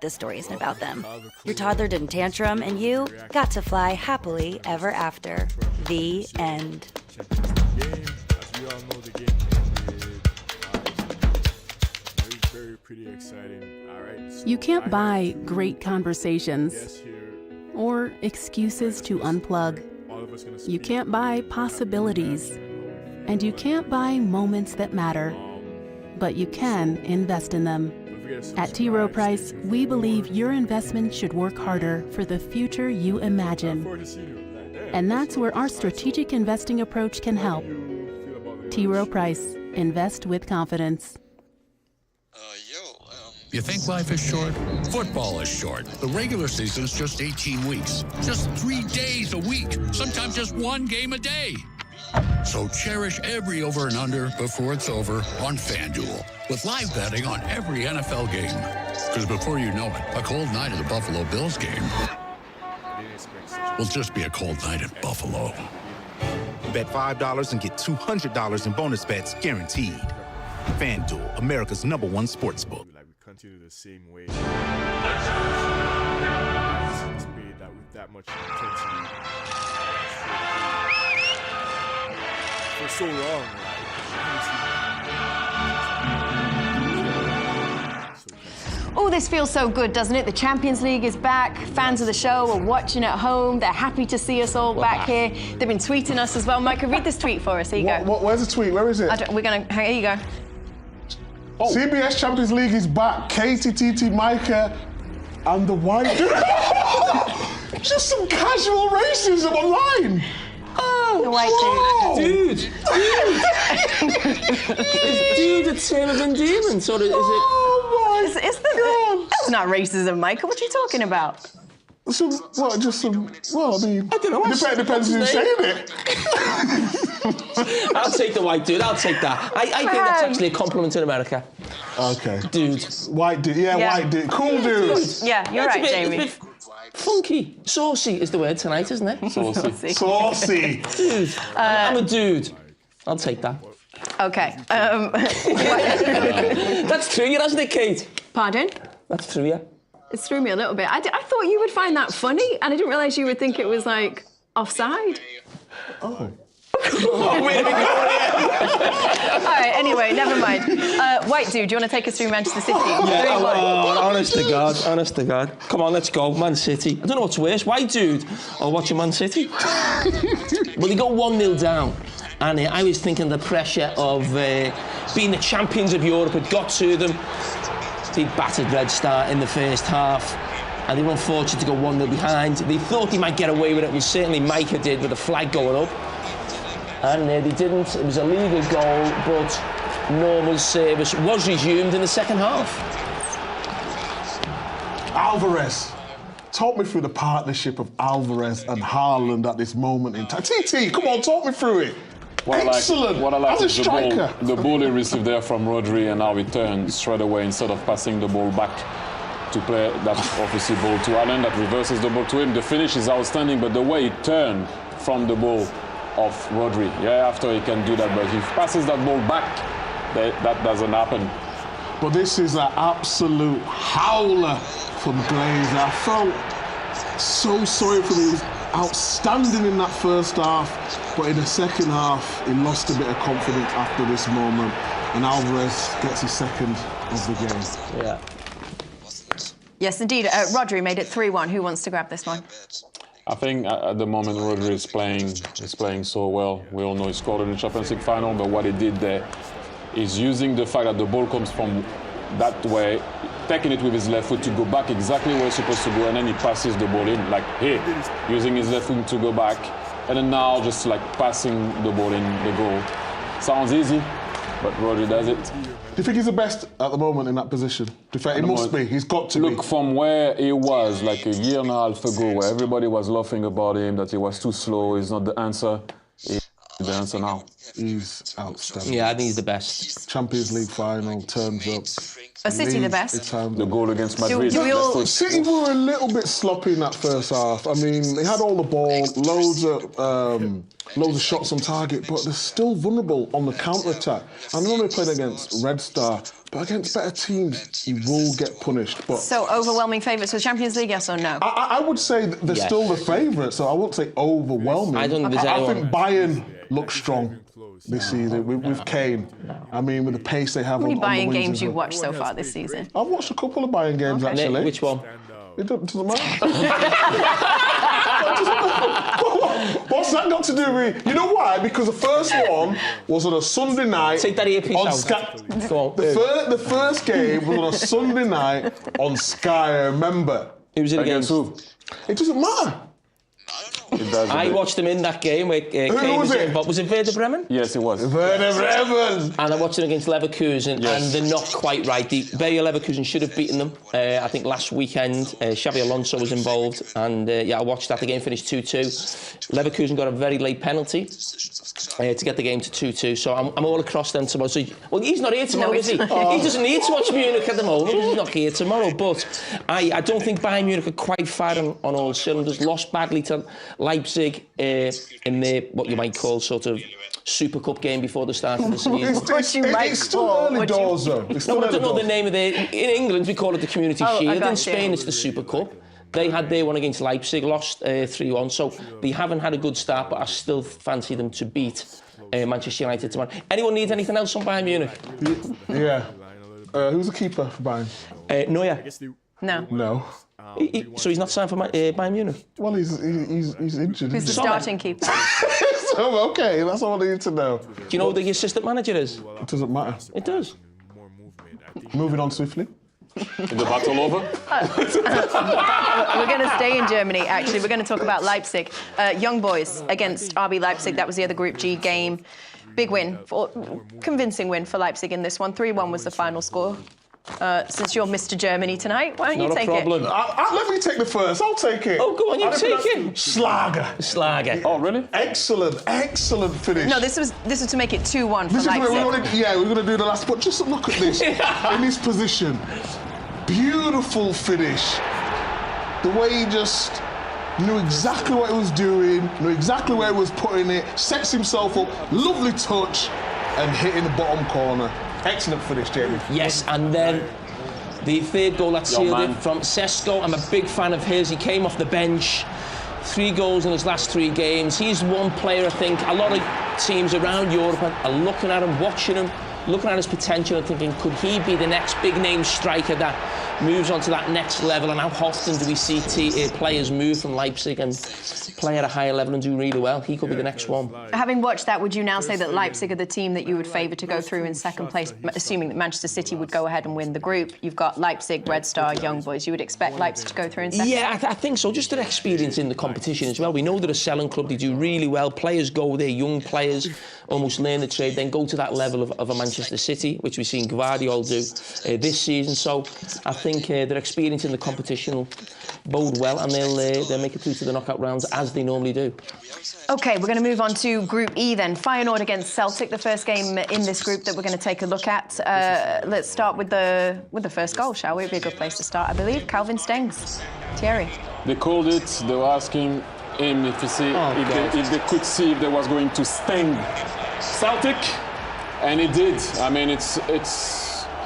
this story isn't about them. Your toddler didn't tantrum, and you got to fly happily ever after. The end. As we all know, the game ended. Very pretty exciting. All right. So You can't buy great conversations or excuses to unplug. You can't buy possibilities. And you can't buy moments that matter. But you can invest in them. At T. Rowe Price, we believe your investment should work harder for the future you imagine. And that's where our strategic investing approach can help. T. Rowe Price, invest with confidence. You think life is short? Football is short. The regular season's just 18 weeks. Just 3 days a week. Sometimes just 1 game a day. So cherish every over and under before it's over on FanDuel. With live betting on every NFL game. Because before you know it, a cold night at the Buffalo Bills game will just be a cold night in Buffalo. Bet $5 and get $200 in bonus bets guaranteed. FanDuel, America's #1 sportsbook. Like we continue the same way. That with that much intensity for so long. Oh, this feels so good, doesn't it? The Champions League is back. Fans of the show are watching at home. They're happy to see us all back here. They've been tweeting us as well. Micah, read this tweet for us. Here you go. Where's the tweet? Where is it? Here you go. Oh. CBS Champions League is back. Katie, TT, Micah, and the white dude. Just some casual racism online. Oh, the white dude. Is dude a term of endearment, or is it? Oh my God. That's not racism, Michael. What are you talking about? Well, I mean, I don't know. It depends who's saying it. I'll take the white dude. I'll take that. I think that's actually a compliment in America. Okay. Dude. White dude. Yeah, white dude. Cool dude. Yeah, you're right, Jamie. Funky. Saucy is the word tonight, isn't it? Saucy. Dude. I'm a dude. I'll take that. Okay. That's through you, hasn't it, Kate? Pardon? That's through you. It threw me a little bit. I thought you would find that funny, and I didn't realise you would think it was, like, offside. Oh. Where did we go All right, anyway, never mind. White dude, do you want to take us through Manchester City? Yeah, honest to God. Come on, let's go. Man City. I don't know what's worse, white dude or watching Man City. Well, they got 1-0 down. And I was thinking the pressure of being the champions of Europe had got to them. They battered Red Star in the first half. And they were unfortunate to go 1-0 behind. They thought they might get away with it, and certainly Micah did with the flag going up. And they didn't. It was a legal goal, but normal service was resumed in the second half. Alvarez. Talk me through the partnership of Alvarez and Haaland at this moment in time. TT, come on, talk me through it. Excellent. What I like As a is striker. the ball he received there from Rodri, and now he turns straight away instead of passing the ball back to play that offensive ball to Haaland that reverses the ball to him. The finish is outstanding, but the way he turned from the ball of Rodri, after he can do that, but if he passes that ball back, that doesn't happen. But this is an absolute howler from Glazer. I felt so sorry for him. He was outstanding in that first half, but in the second half, he lost a bit of confidence after this moment, and Alvarez gets his second of the game. Yeah. Yes, indeed. Rodri made it 3-1. Who wants to grab this one? I think at the moment Rodri is playing so well. We all know he scored in the Champions League final, but what he did there is using the fact that the ball comes from that way, taking it with his left foot to go back exactly where it's supposed to go, and then he passes the ball in, like here, using his left foot to go back, and then now just like passing the ball in the goal. Sounds easy, but Rodri does it. Do you think he's the best at the moment in that position? He must be. He's got to be. Look, from where he was like a year and a half ago, where everybody was laughing about him, that he was too slow, he's not the answer. He's the answer now. He's outstanding. Yeah, I think he's the best. Champions League final, turns up. Are City the best? The goal against Madrid. City were a little bit sloppy in that first half. I mean, they had all the ball, loads of shots on target, but they're still vulnerable on the counter-attack. I know they played against Red Star, But against better teams, he will get punished. But So overwhelming favourites for the Champions League, yes or no? I would say that they're Yes. still the favourites, so I won't say overwhelming. I don't think there's I anyone- think Bayern looks strong this season with Kane. I mean, with the pace they have How many on the Bayern wings games as you well. watched so far this season? I've watched a couple of Bayern games, Okay. actually. Which one? It doesn't matter. What's that got to do with? You know why? Because the first one was on a Sunday night. Take that earpiece on out. Sky. Go on. The first game was on a Sunday night on Sky. I remember. Who was it against? who? It doesn't matter. It does. I watched them in that game where Kane was was it? involved. Was it Werder Bremen? Yes, it was. Werder Bremen. And I watched them against Leverkusen, Yes. and they're not quite right. Bayer Leverkusen should have beaten them. I think last weekend, Xabi Alonso was involved, and I watched that. The game finished 2-2. Leverkusen got a very late penalty to get the game to 2-2. So I'm all across them tomorrow. So, well, he's not here tomorrow, is he? He doesn't need to watch Munich at the moment because he's not here tomorrow. But I don't think Bayern Munich are quite firing on all cylinders. Lost badly to Leipzig in their, what you might call, sort of Super Cup game before the start of the season. It's still early doors, though. It's No, still but I don't early know the doors. name of the... In England, we call it the Community Oh, I Shield. got In you. Spain, it's the Super Cup. They had their one against Leipzig, lost 3-1. So they haven't had a good start, but I still fancy them to beat Manchester United tomorrow. Anyone need anything else on Bayern Munich? Yeah. Who's the keeper for Bayern? Neuer. No. No. So he's not signed for Bayern Munich? Well, he's injured. Who's the Sommer. starting keeper? So, okay, that's all I need to know. Do you know who the assistant manager is? It doesn't matter. It does. Moving on swiftly. Is the battle over? We're going to stay in Germany, actually. We're going to talk about Leipzig. Young boys against RB Leipzig. That was the other Group G game. Big win, convincing win for Leipzig in this one. 3-1 was the final score. Since you're Mr. Germany tonight, why don't you Not a take problem. it? Let me take the first. I'll take it. Oh, go on, you take it. Schlager. Oh, really? Excellent finish. No, this was to make it 2-1 for This is where Leipzig. we're going to do the last. But just look at this. In this position, beautiful finish. The way he just knew exactly what he was doing, knew exactly where he was putting it, sets himself up, lovely touch, and hitting the bottom corner. Excellent finish, Jamie. Yes, and then the third goal that sealed man. it from Sesko. I'm a big fan of his. He came off the bench. 3 goals in his last 3 games. He's one player, I think, a lot of teams around Europe are looking at him, watching him, looking at his potential and thinking, could he be the next big-name striker that moves on to that next level? And how often do we see players move from Leipzig and play at a higher level and do really well? He could be the next one. Having watched that, would you now say that Leipzig are the team that you would favour to go through in second place, assuming that Manchester City would go ahead and win the group? You've got Leipzig, Red Star, Young Boys. You would expect Leipzig to go through in second? Yeah, I think so. Just their experience in the competition as well. We know they're a selling club. They do really well. Players go there, young players, almost learn the trade, then go to that level of a Manchester City, which we've seen Guardiola do this season. So I think their experience in the competition will bode well, and they'll make it through to the knockout rounds as they normally do. OK, we're going to move on to Group E then. Feyenoord against Celtic, the first game in this group that we're going to take a look at. Let's start with the first goal, shall we? It'd be a good place to start, I believe. Calvin Stengs. Thierry. They called it. They were asking him if they could see if they was going to sting Celtic, and it did. I mean,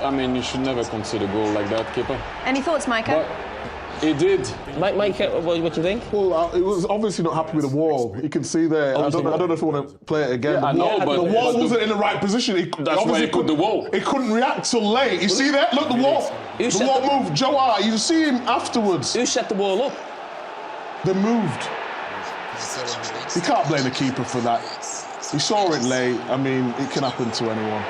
I mean, you should never concede a goal like that, keeper. Any thoughts, Micah? But it did. Mike, what do you think? Well, it was obviously not happy with the wall. You can see there. I don't know if you want to play it again. Yeah, I know, but the wall but wasn't in the right position. That's why he put the wall. He couldn't react till late. You see that? Look, the wall. Who The set wall moved. Joe R. You see him afterwards. Who set the wall up? They moved. You can't blame the keeper for that. He saw it late. I mean, it can happen to anyone.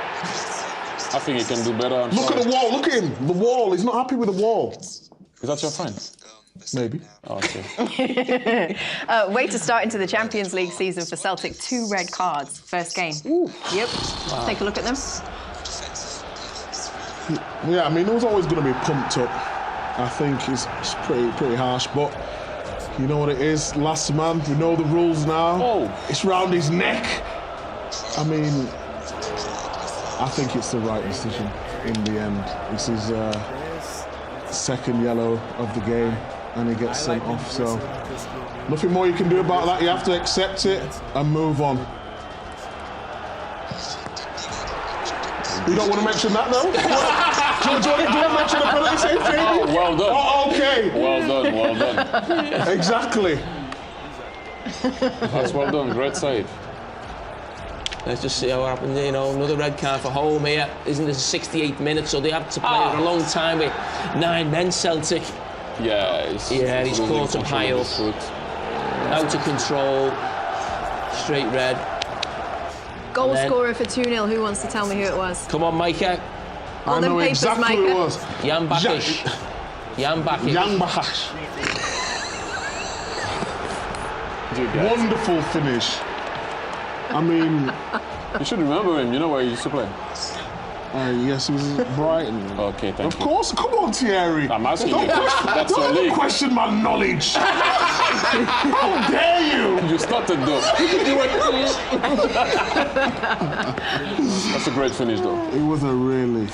I think he can do better. Look at the wall. Look at him. The wall. He's not happy with the wall. Is that your friend? Maybe. Oh, okay. Way to start into the Champions League season for Celtic. 2 red cards. First game. Ooh. Yep. Wow. Take a look at them. Yeah, I mean, it was always going to be pumped up. I think it's pretty harsh, but you know what it is? Last man, we know the rules now. Oh. It's round his neck. I mean, I think it's the right decision in the end. This is second yellow of the game, and he gets sent off. So nothing more you can do about that. You have to accept it and move on. You don't want to mention that, though? do you want to mention the penalty save, Jamie? Oh, well done. Oh, okay. Well done. Exactly. That's well done. Great save. Let's just see how it happened. You know, another red card for home here. Isn't this 68 minutes? So they have to play for a long time with 9 men. Celtic. Yeah, he's caught him high up. Out of control. Straight red. Goal scorer for 2-0. Who wants to tell me who it was? Come on, Micah. All them papers, exactly who it Micah. was. Jan Bakish. Jan Bakish. Jan Bakish. Wonderful finish. I mean... You should remember him. You know where he used to play. Yes, he was Brighton. Okay, thank you. Of course, come on, Thierry. I'm asking you. That's your Don't league. question my knowledge. How dare you? You started though. That's a great finish though. It was a really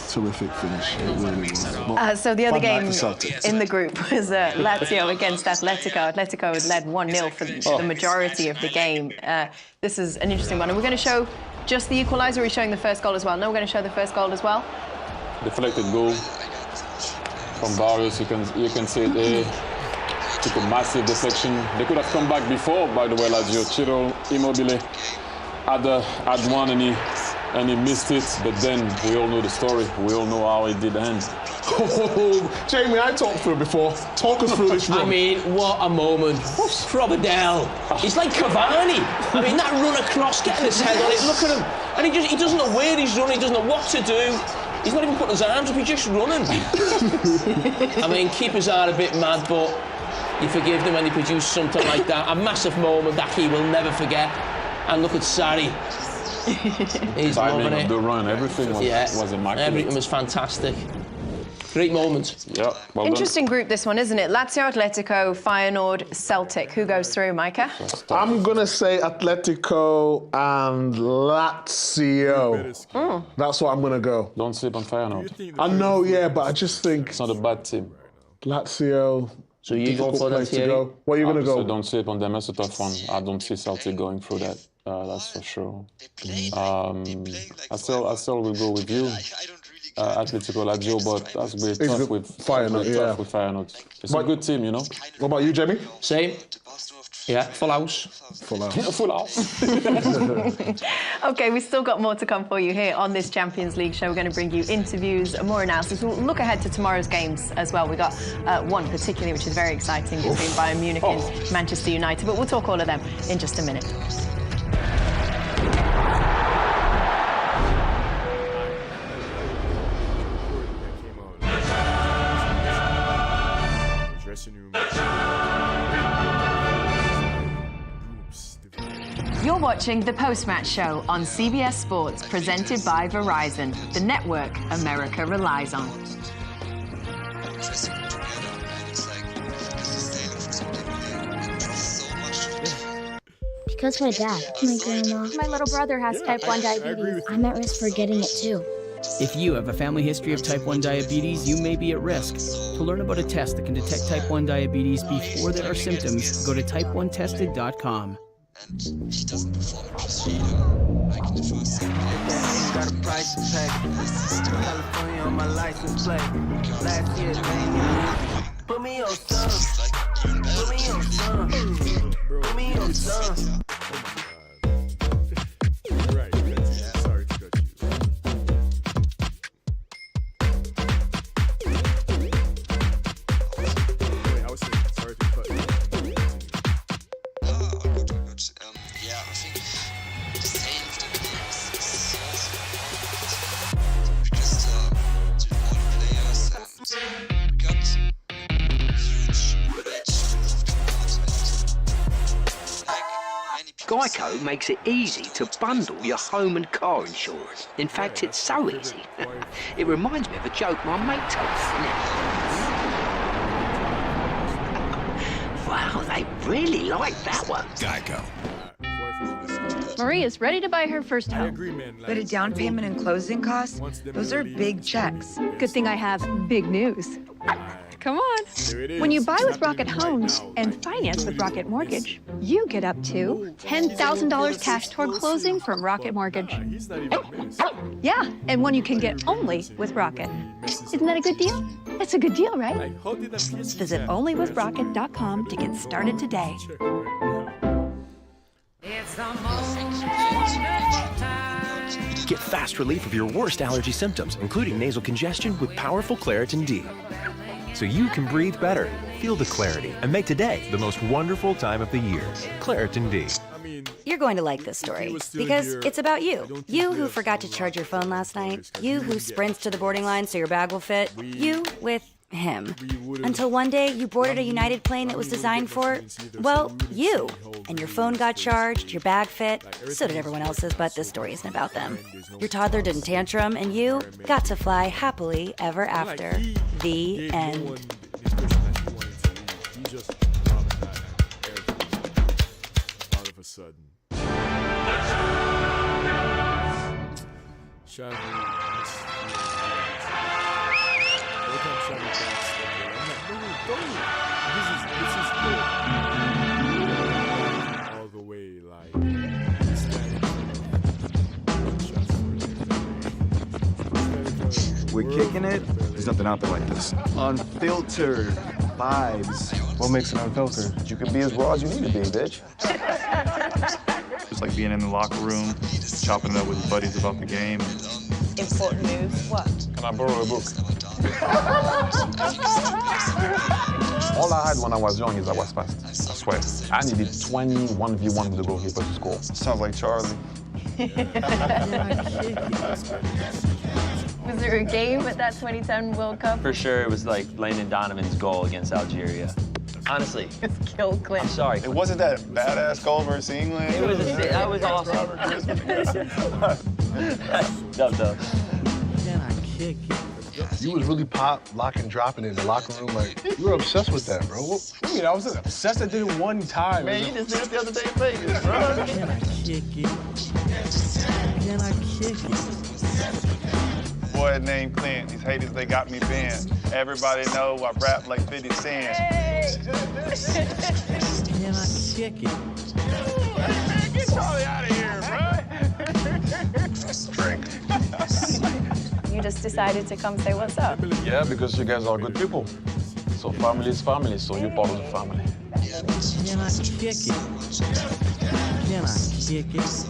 terrific finish. It really was. So the other Bad night game for Celtic. in the group was Lazio against Atletico. Atletico had led 1-0 for the majority of the game. This is an interesting one. And we're going to show just the equaliser, or are we showing the first goal as well? No, we're going to show the first goal as well. Deflected goal from Barrios. You can see it there. Took a massive deflection. They could have come back before, by the way, Lazio. Ciro Immobile had one and he missed it. But then we all know the story. We all know how it did end. Jamie, I talked through it before. Talk us through this run. I mean, what a moment. Providel. He's like Cavani. I mean, that run across, getting his head on it, look at him. And he doesn't know where he's running, he doesn't know what to do. He's not even putting his arms up, he's just running. I mean, keepers are a bit mad, but you forgive them when they produce something like that. A massive moment that he will never forget. And look at Sarri. He's loving it. The run, everything was immaculate. Everything was fantastic. Great moment. Yeah, well Interesting group, this one, isn't it? Lazio, Atletico, Feyenoord, Celtic. Who goes through, Micah? I'm going to say Atletico and Lazio. That's what I'm going to go. Don't sleep on Feyenoord. I know, yeah, but I just think... It's not a bad team. Lazio... So you go for that, Thierry? Where are you going to go? Don't sleep on them. That's a tough one. I don't see Celtic going through that. That's for sure. I still will go with you. Atletico Lazio, but that's a bit tough with Feyenoord. It's a good team, you know. What about you, Jamie? Same. Yeah, full house. Full house. Full house. OK, we've still got more to come for you here on this Champions League show. We're going to bring you interviews, more analysis. We'll look ahead to tomorrow's games as well. We've got one particularly, which is very exciting, between Bayern Munich and Manchester United. But we'll talk all of them in just a minute. You're watching The Post-Match Show on CBS Sports, presented by Verizon, the network America relies on. Because my dad, my grandma, my little brother has type 1 diabetes. I'm at risk for getting it too. If you have a family history of type 1 diabetes, you may be at risk. To learn about a test that can detect type 1 diabetes before there are symptoms, go to type1tested.com. And he doesn't perform like in the first game. Got a price to pay. California on my license plate. Last year, put me on sun. Put me on sun. Put me on sun. Sorry to cut you. Wait, I was saying sorry to cut you. Yeah, I think the sale of the players is so because the all players and got huge wage of the continent. Like many people Geico makes it easy to bundle your home and car insurance. In fact, it's so easy. It reminds me of a joke my mate told me. Wow, they really like that one. Geico. Maria's ready to buy her first home. But a down payment and closing costs, those are big checks. Good thing I have big news. Come on. When you buy with Rocket Homes and finance with Rocket Mortgage, you get up to $10,000 cash toward closing from Rocket Mortgage. Yeah, and one you can get only with Rocket. Isn't that a good deal? It's a good deal, right? Visit onlywithrocket.com to get started today. Get fast relief of your worst allergy symptoms, including nasal congestion with powerful Claritin D. So you can breathe better, feel the clarity, and make today the most wonderful time of the year. Claritin D. You're going to like this story because it's about you. You who forgot to charge your phone last night. You who sprints to the boarding line so your bag will fit. You with him. Until one day you boarded a United plane that was designed for, well, you. And your phone got charged, your bag fit, so did everyone else's, but this story isn't about them. Your toddler didn't tantrum, and you got to fly happily ever after. The end. He just dropped that everything all of a sudden. All the way, like, we're kicking it. There's nothing out there like this. Unfiltered vibes. What makes it unfiltered? You can be as raw as you need to be, bitch. It's like being in the locker room, chopping it up with your buddies about the game. Important news. What? Can I borrow a book? All I had when I was young is I was fast. I swear. I needed 21v1 with the goalkeeper to score. Sounds like Charlie. Was there a game at that 2010 World Cup? For sure, it was like Landon Donovan's goal against Algeria. Honestly. It's kill Clint. I'm sorry. It wasn't that badass goal versus England. That was awesome. Dub. Can I kick it? You was really pop, lock, and dropping in the locker room. Like, you were obsessed with that, bro. What do you mean? I was obsessed. I did it one time. Man, you just did it the other day in Vegas, bro. Can I kick it? Can I kick it? Boy named Clint. These haters, they got me banned. Everybody know I rap like 50 Cent. Can I kick it? Get Charlie out of here, bro. Drink. You just decided to come say what's up. Yeah, because you guys are good people. So family is family, so you're part of the family. Can I kick it? Can I kick it?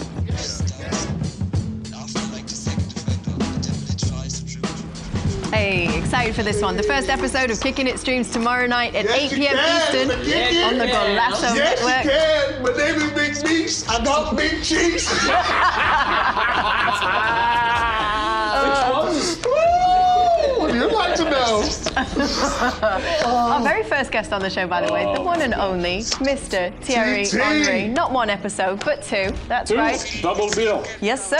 Hey, excited for this one. The first episode of Kicking It streams tomorrow night at 8 p.m. Eastern on the Golazo Network. Yes, you can. My name is Big Meats. I got big cheeks. You'd like to know. Our very first guest on the show, by the way, the one and only Mr. Thierry Henry. Not one episode, but two. That's right. Double bill. Yes, sir.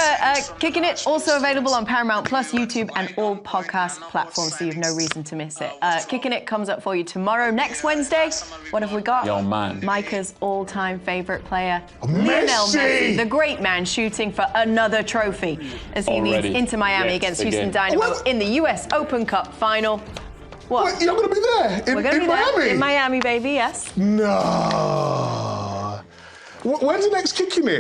Kicking It, also available on Paramount Plus, YouTube, and all podcast platforms, so you've no reason to miss it. Kicking It comes up for you tomorrow. Next Wednesday, what have we got? Yo, man. Micah's all-time favorite player, Lionel Messi, the great man, shooting for another trophy as he leads Inter Miami against Houston Dynamo in the US Open Cup final. What? You're going to be there in Miami? In Miami, baby, yes. No. When's the next Kicking It?